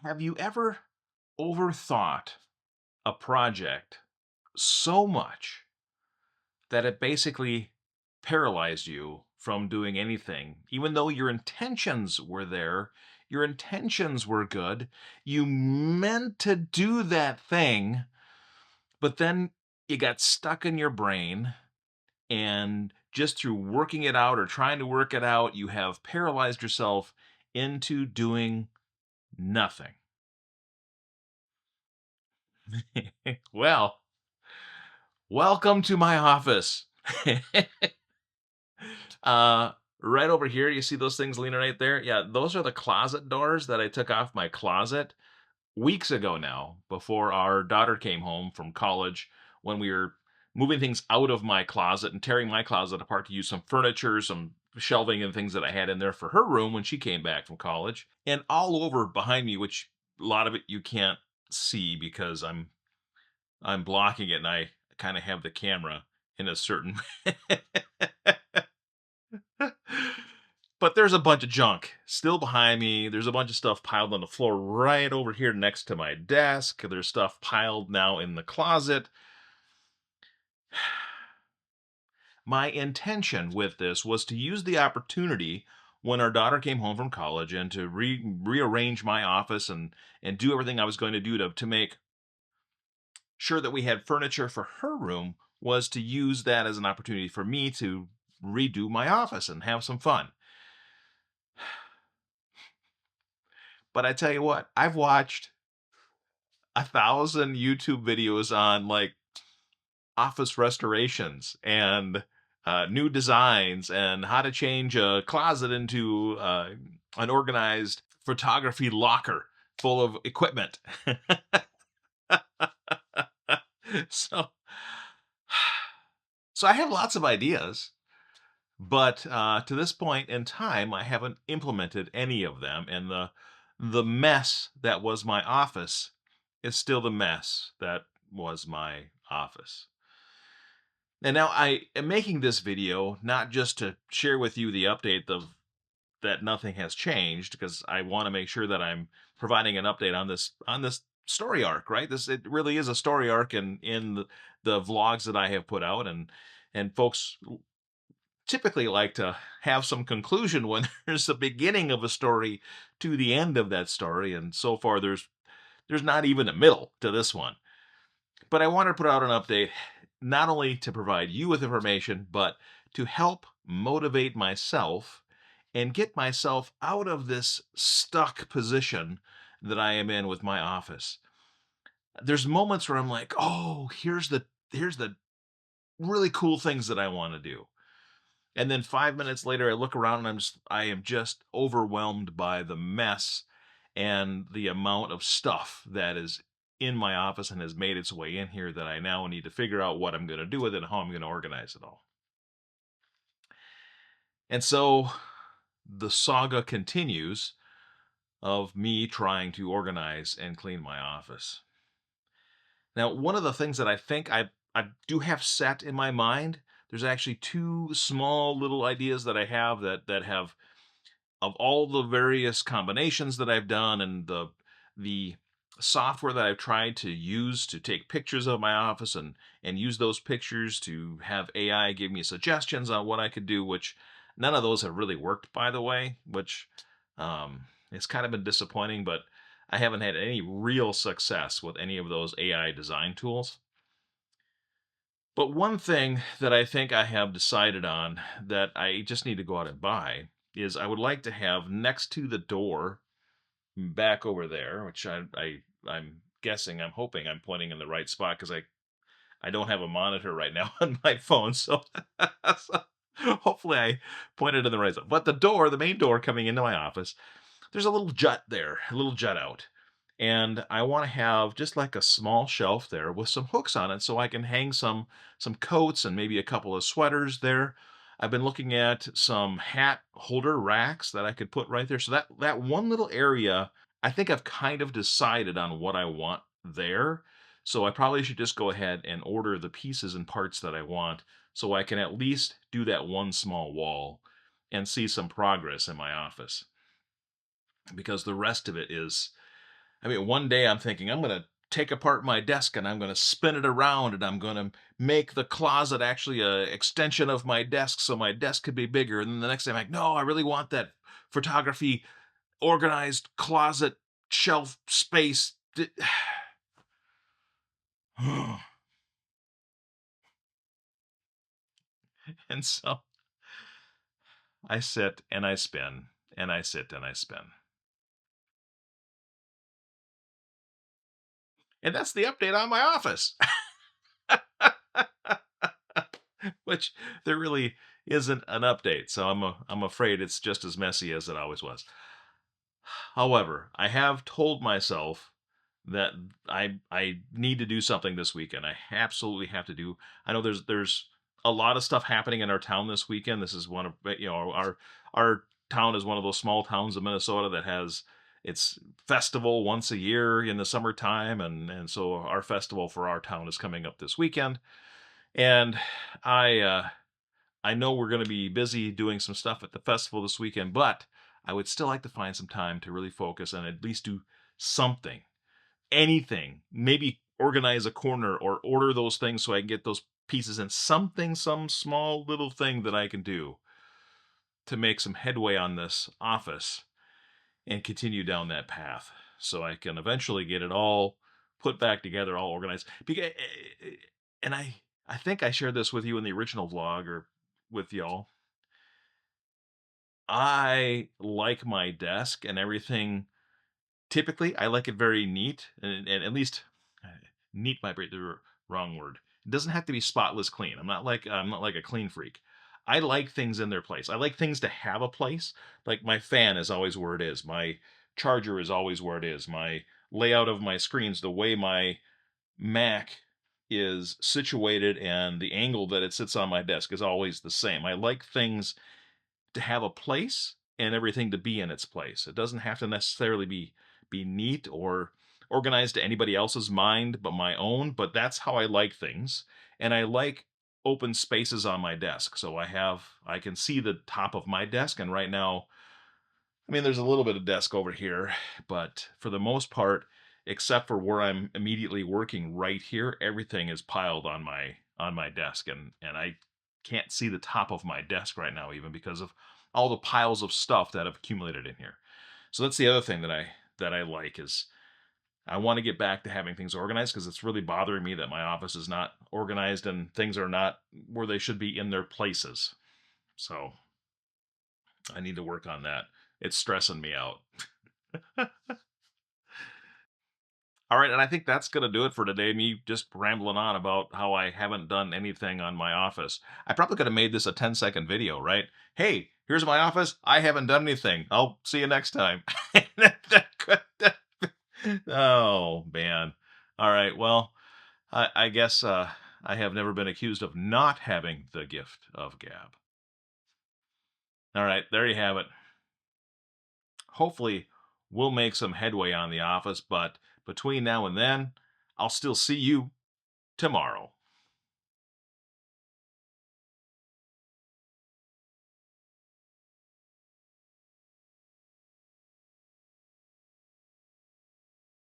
Have you ever overthought a project so much that it basically paralyzed you from doing anything? Even though your intentions were there, your intentions were good, you meant to do that thing, but then it got stuck in your brain, and just through working it out or trying to work it out, you have paralyzed yourself into doing nothing. Well, welcome to my office. uh, right over here, you see those things leaning right there? Yeah, those are the closet doors that I took off my closet weeks ago now, before our daughter came home from college, when we were moving things out of my closet and tearing my closet apart to use some furniture, some shelving and things that I had in there for her room when she came back from college. And all over behind me, which a lot of it you can't see because I'm blocking it, and I kind of have the camera in a certain but there's a bunch of junk still behind me. There's a bunch of stuff piled on the floor right over here next to my desk. There's stuff piled now in the closet. My intention with this was to use the opportunity when our daughter came home from college and to rearrange my office and do everything I was going to do to make sure that we had furniture for her room, was to use that as an opportunity for me to redo my office and have some fun. But I tell you what, I've watched 1,000 YouTube videos on like office restorations and new designs and how to change a closet into an organized photography locker full of equipment. so, so I have lots of ideas. But to this point in time, I haven't implemented any of them, and the mess that was my office is still the mess that was my office. And now I am making this video not just to share with you the update of that nothing has changed, because I want to make sure that I'm providing an update on this story arc, right? This, it really is a story arc in the vlogs that I have put out, and folks typically like to have some conclusion when there's the beginning of a story to the end of that story, and so far there's not even a middle to this one. But I want to put out an update not only to provide you with information, but to help motivate myself and get myself out of this stuck position that I am in with my office. There's moments where I'm like, "Oh, here's the really cool things that I want to do." And then 5 minutes later, I look around and I am just overwhelmed by the mess and the amount of stuff that is in my office and has made its way in here, that I now need to figure out what I'm going to do with it and how I'm going to organize it all. And so the saga continues of me trying to organize and clean my office. Now, one of the things that I think I do have set in my mind, there's actually two small little ideas that I have that have, of all the various combinations that I've done and the software that I've tried to use to take pictures of my office and use those pictures to have AI give me suggestions on what I could do, which none of those have really worked, by the way, which it's kind of been disappointing, but I haven't had any real success with any of those AI design tools. But one thing that I think I have decided on that I just need to go out and buy is, I would like to have next to the door back over there, which I'm guessing, I'm hoping I'm pointing in the right spot, because I don't have a monitor right now on my phone, so, so hopefully I pointed in the right spot. But the door, the main door coming into my office, there's a little jut there, a little jut out. And I want to have just like a small shelf there with some hooks on it, so I can hang some coats and maybe a couple of sweaters there. I've been looking at some hat holder racks that I could put right there. So that one little area, I think I've kind of decided on what I want there. So I probably should just go ahead and order the pieces and parts that I want, so I can at least do that one small wall and see some progress in my office, because the rest of it is I mean, one day I'm thinking I'm going to take apart my desk and I'm going to spin it around and I'm going to make the closet actually a extension of my desk so my desk could be bigger. And then the next day I'm like, no, I really want that photography organized closet shelf space. And so I sit and I spin and I sit and I spin. And that's the update on my office. Which there really isn't an update. So I'm afraid it's just as messy as it always was. However, I have told myself that I need to do something this weekend. I absolutely have to do. I know there's a lot of stuff happening in our town this weekend. This is one of, our town is one of those small towns of Minnesota that has its festival once a year in the summertime, and so our festival for our town is coming up this weekend. And I know we're going to be busy doing some stuff at the festival this weekend, but I would still like to find some time to really focus and at least do something, anything, maybe organize a corner or order those things so I can get those pieces in something, some small little thing that I can do to make some headway on this office and continue down that path so I can eventually get it all put back together, all organized. And I think I shared this with you in the original vlog or with y'all. I like my desk and everything. Typically, I like it very neat, and at least neat might be the wrong word. It doesn't have to be spotless clean. I'm not like a clean freak. I like things in their place. I like things to have a place. Like my fan is always where it is. My charger is always where it is. My layout of my screens, the way my Mac is situated and the angle that it sits on my desk is always the same. I like things to have a place and everything to be in its place. It doesn't have to necessarily be neat or organized to anybody else's mind but my own, but that's how I like things. And I like open spaces on my desk. So I can see the top of my desk, and right now, I mean, there's a little bit of desk over here, but for the most part, except for where I'm immediately working right here, everything is piled on my desk, and I can't see the top of my desk right now even because of all the piles of stuff that have accumulated in here. So that's the other thing that I like is I want to get back to having things organized because it's really bothering me that my office is not organized and things are not where they should be in their places. So I need to work on that. It's stressing me out. All right, and I think that's going to do it for today. Me just rambling on about how I haven't done anything on my office. I probably could have made this a 10-second video, right? Hey, here's my office. I haven't done anything. I'll see you next time. Oh, man. All right, well, I guess I have never been accused of not having the gift of gab. All right, there you have it. Hopefully, we'll make some headway on the office, but between now and then, I'll still see you tomorrow.